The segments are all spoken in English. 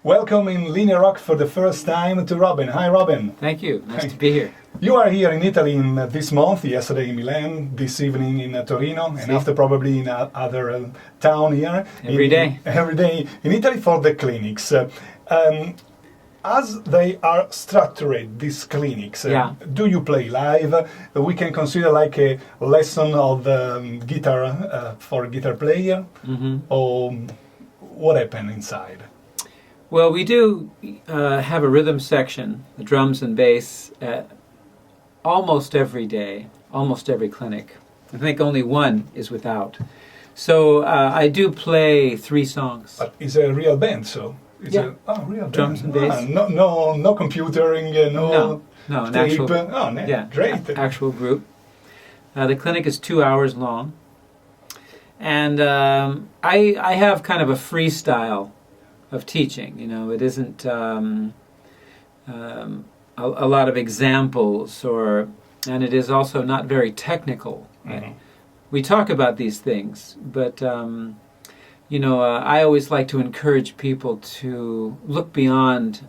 Welcome in linearock for the first time to Robben. Hi, Robben. Thank you. Nice to be here. You are here in Italy in this month, yesterday in Milan, this evening in Torino, and after probably in other town here. Every day. Every day in Italy for the clinics. As they are structured, these clinics, do you play live? We can consider like a lesson of guitar for a guitar player, or what happened inside? Well, we do have a rhythm section, the drums and bass, almost every day, almost every clinic. I think only one is without. So I do play 3 songs. But it's a real band, so? It's real band. Drums and bass. No computering, no, an tape. actual, Great. Actual group. The clinic is 2 hours long. And I have kind of a freestyle of teaching. You know, it isn't a lot of examples, and it is also not very technical. We talk about these things, but you know, I always like to encourage people to look beyond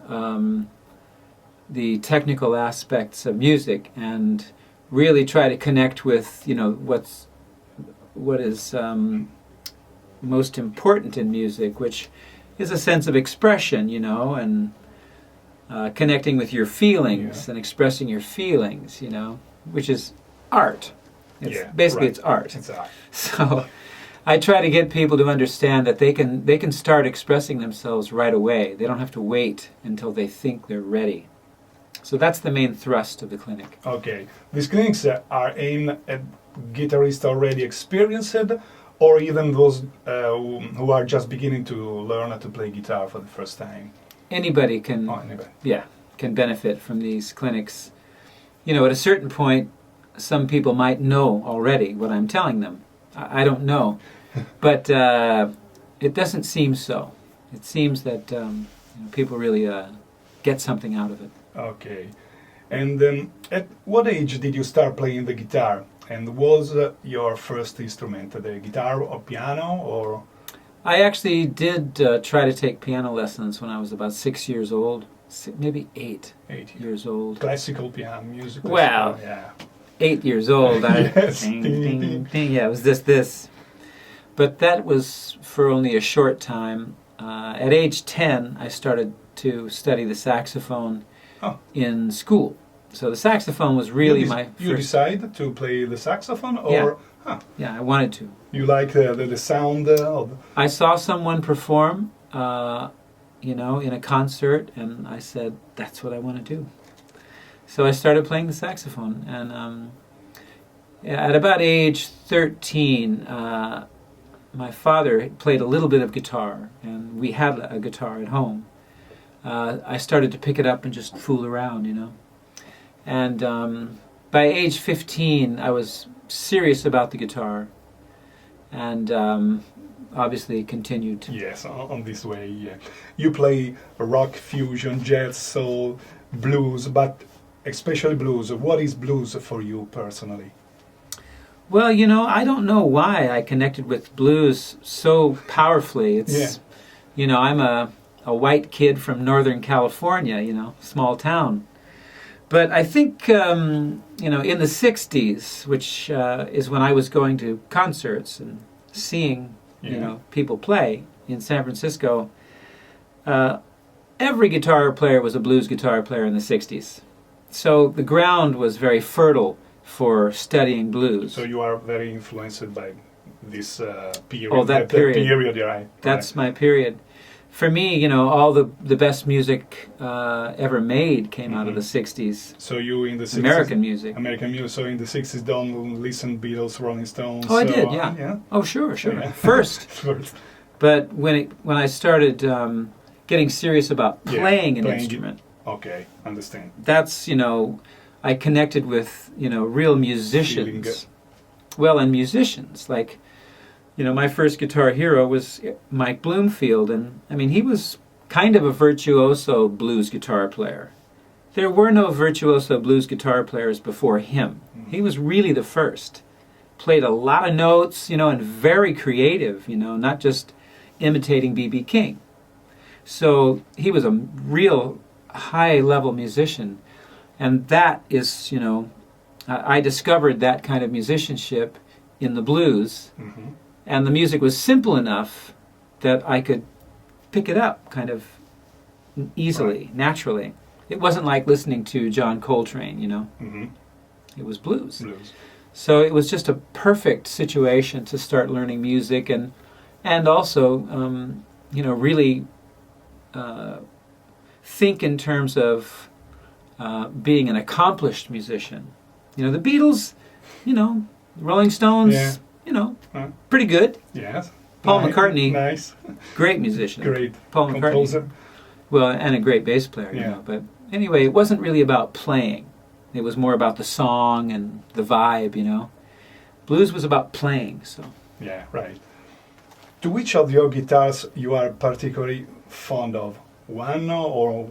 the technical aspects of music and really try to connect with, you know, what is most important in music, which is a sense of expression, you know, and connecting with your feelings and expressing your feelings, you know, which is art. Basically, it's art. It's art. So I try to get people to understand that they can start expressing themselves right away. They don't have to wait until they think they're ready. So that's the main thrust of the clinic. Okay. These clinics are aimed at guitarists already experienced, or even those who are just beginning to learn how to play guitar for the first time? Anybody can, can benefit from these clinics. You know, at a certain point, some people might know already what I'm telling them. I don't know, but it doesn't seem so. It seems that you know, people really get something out of it. Okay. And at what age did you start playing the guitar? And was your first instrument the guitar or piano, or? I actually did try to take piano lessons when I was about 6 years old, maybe 8 years old. Classical piano music. Well, 8 years old. Yes. Ding, ding, ding. Yeah, it was this. But that was for only a short time. At age 10, I started to study the saxophone in school. So the saxophone was really my first... You decided to play the saxophone, or... Yeah, I wanted to. You like the sound of... I saw someone perform, you know, in a concert, and I said, that's what I want to do. So I started playing the saxophone, and at about age 13, my father played a little bit of guitar, and we had a guitar at home. I started to pick it up and just fool around, you know. And by age 15, I was serious about the guitar, and obviously continued. Yes, on this way. Yeah. You play rock, fusion, jazz, soul, blues, but especially blues. What is blues for you personally? Well, you know, I don't know why I connected with blues so powerfully. It's, you know, I'm a white kid from Northern California, you know, small town. But I think, you know, in the 60s, which is when I was going to concerts and seeing, you know, people play in San Francisco, every guitar player was a blues guitar player in the 60s. So the ground was very fertile for studying blues. So you are very influenced by this period. Oh, that period. Right. That's my period. For me, you know, all the best music ever made came out of the 60s. So you in the 60s... American music. So in the 60s don't listen Beatles, Rolling Stones... Oh, I did, yeah. Oh, sure. Yeah. First. But when I started getting serious about playing an instrument... Okay, understand. That's, you know, I connected with, you know, real musicians. Well, and musicians, like... You know, my first guitar hero was Mike Bloomfield, and I mean, he was kind of a virtuoso blues guitar player. There were no virtuoso blues guitar players before him. He was really the first. Played a lot of notes, you know, and very creative, you know, not just imitating B.B. King. So he was a real high-level musician. And that is, I discovered that kind of musicianship in the blues. Mm-hmm. And the music was simple enough that I could pick it up kind of easily, naturally. It wasn't like listening to John Coltrane, Mm-hmm. It was blues. Blues. So it was just a perfect situation to start learning music and also, really think in terms of being an accomplished musician. The Beatles, Rolling Stones, pretty good. Yes. Paul McCartney, nice, great musician. Great Paul McCartney, composer. well, and a great bass player. But anyway, it wasn't really about playing. It was more about the song and the vibe. Blues was about playing. So. Yeah, right. To which of your guitars you are particularly fond of? One or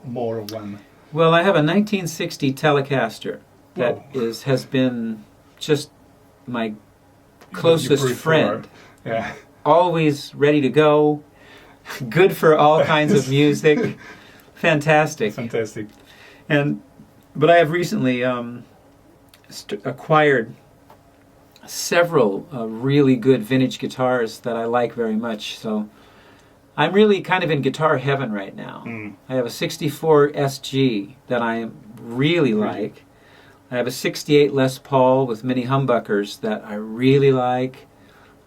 more of one? Well, I have a 1960 Telecaster that Whoa. has been just my closest friend. Yeah. Always ready to go, good for all kinds of music, fantastic. Fantastic. But I have recently acquired several really good vintage guitars that I like very much. So I'm really kind of in guitar heaven right now. I have a 64 SG that I really like. I have a 68 Les Paul with mini humbuckers that I really like.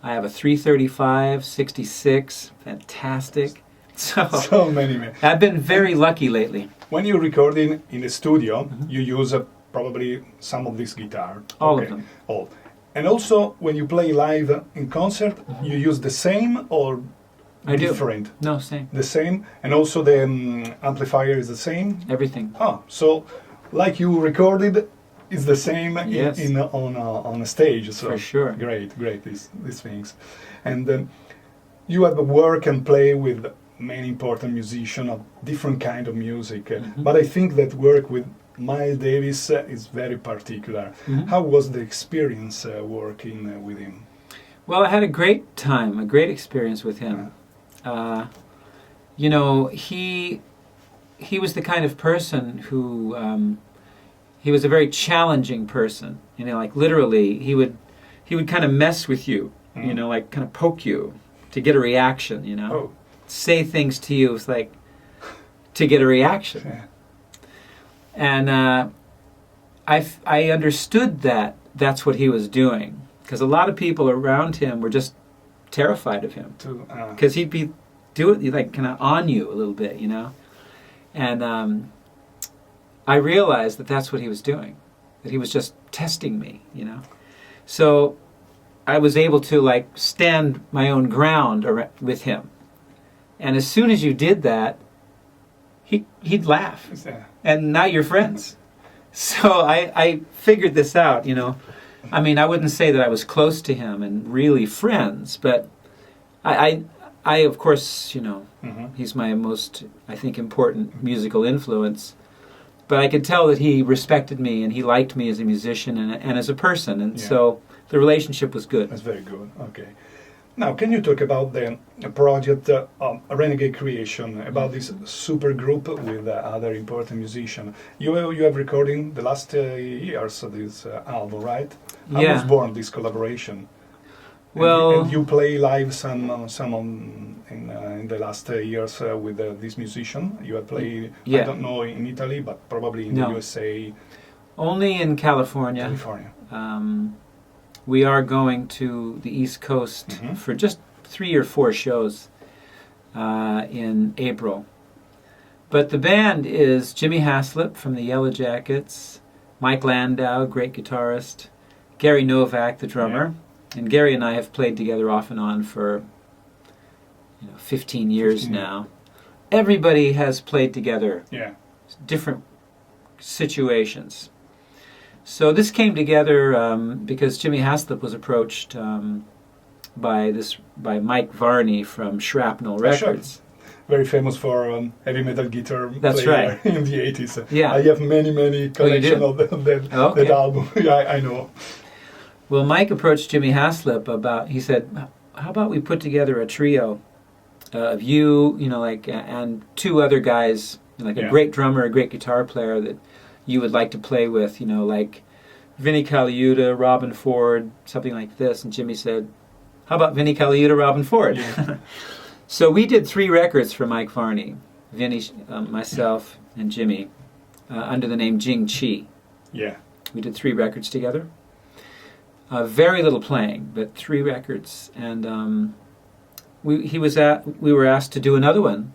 I have a 335, 66, fantastic. So many, man. I've been very lucky lately. When you're recording in the studio, you use probably some of this guitar. All of them. All. And also, when you play live in concert, you use the same or different? I do. No, same. The same? And also the amplifier is the same? Everything. Oh, so like you recorded, it's the same Yes. on a stage. So For sure. Great, these things. And you have work and play with many important musicians of different kind of music. But I think that work with Miles Davis is very particular. How was the experience working with him? Well, I had a great time, a great experience with him. He was the kind of person who he was a very challenging person. Like literally, he would kind of mess with you. Like kind of poke you to get a reaction. Oh. Say things to you. It's like to get a reaction. Yeah. And I understood that that's what he was doing, because a lot of people around him were just terrified of him, because he'd be like kind of on you a little bit, and I realized that that's what he was doing, that he was just testing me, so I was able to like stand my own ground with him, and as soon as you did that, he'd laugh. And now you're friends. So I figured this out, I mean, I wouldn't say that I was close to him and really friends, but I of course, he's my most, I think, important musical influence. But I could tell that he respected me and he liked me as a musician and as a person. And so the relationship was good. That's very good. Okay. Now, can you talk about the project Renegade Creation, about this supergroup with other important musicians? You have recording the last years of this album, right? How was born this collaboration? Well, and you play live some in the last years with this musician. You have played, I don't know in Italy, but probably in the USA. Only in California. We are going to the East Coast for just 3 or 4 shows in April. But the band is Jimmy Haslip from the Yellow Jackets, Mike Landau, great guitarist, Gary Novak, the drummer, and Gary and I have played together off and on for 15 years now. Everybody has played together, different situations. So this came together because Jimmy Haslip was approached by Mike Varney from Shrapnel Records. Very famous for heavy metal guitar That's player right. in the 80s. Yeah. I have many collections of that album. I know. Well, Mike approached Jimmy Haslip he said, how about we put together a trio of you, like, and two other guys, like a great drummer, a great guitar player that you would like to play with, like Vinnie Colaiuta, Robben Ford, something like this. And Jimmy said, how about Vinnie Colaiuta, Robben Ford? Yeah. So we did 3 records for Mike Varney, Vinnie, myself, and Jimmy, under the name Jing Chi. Yeah. We did 3 records together. Very little playing, but 3 records. And we were asked to do another one.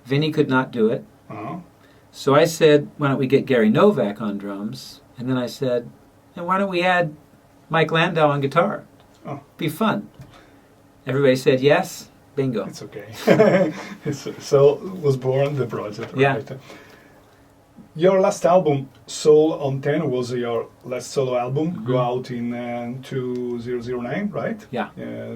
Vinnie could not do it. Uh-huh. So I said, why don't we get Gary Novak on drums? And then I said, and why don't we add Mike Landau on guitar? Oh. Be fun. Everybody said yes. Bingo. It's okay. So was born the project, right? Yeah. Your last album, Soul on 10, was your last solo album. Mm-hmm. Go out in 2009, right? Yeah.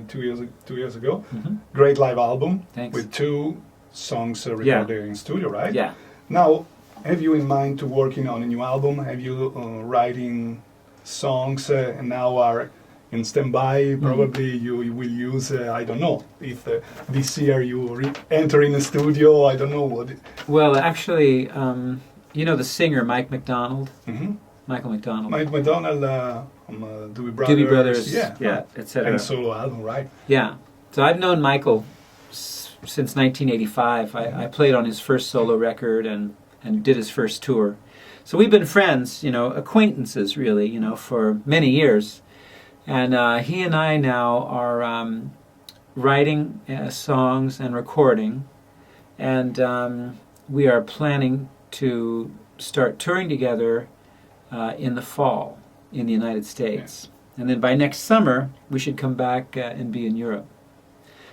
2 years ago. Mm-hmm. Great live album. Thanks. With 2 songs recorded in studio, right? Yeah. Now, have you in mind to working on a new album? Have you writing songs and now are in standby? Probably you will use, I don't know, if this year you enter in the studio, I don't know what. Well, actually, the singer Mike McDonald? Mm-hmm. Michael McDonald. Mike McDonald, Doobie Brothers. Doobie Brothers, yeah, etc. And solo album, right? Yeah. So I've known Michael since 1985. I played on his first solo record and did his first tour. So we've been friends, acquaintances really, for many years. And he and I now are writing songs and recording. And we are planning to start touring together in the fall in the United States. Yeah. And then by next summer, we should come back and be in Europe.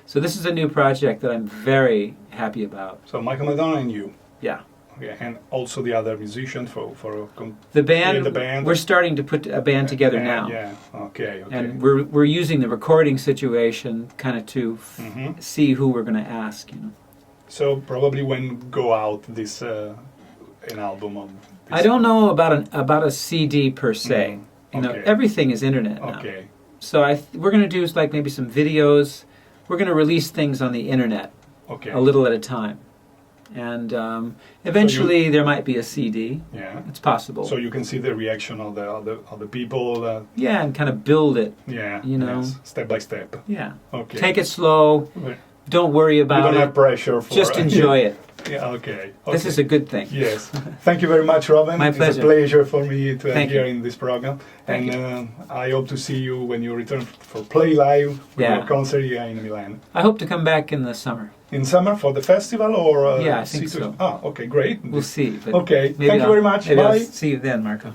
So this is a new project that I'm very happy about. So Michael McDonald and you. Yeah. Okay, and also the other musicians for the band. We're starting to put a band together now. Yeah. Okay. And we're using the recording situation kind of to see who we're going to ask. So probably when go out this an album of. I don't know about a CD per se. Everything is internet now. Okay. So we're going to do like maybe some videos. We're going to release things on the internet. Okay. A little at a time. And eventually there might be a CD. Yeah, it's possible. So you can see the reaction of the people. Yeah, and kind of build it. Yeah, step by step. Yeah. Okay. Take it slow. Okay. Don't worry about it. You don't have pressure for just enjoy it. Yeah. Okay. This is a good thing. Yes. Thank you very much, Robben. My pleasure. It's a pleasure for me to have here in this program. Thank you. I hope to see you when you return for Play Live with your concert here in Milan. I hope to come back in the summer. In summer for the festival or? Yeah, I think so. Okay, great. We'll see. Okay, thank you very much. Maybe Bye. I'll see you then, Marco.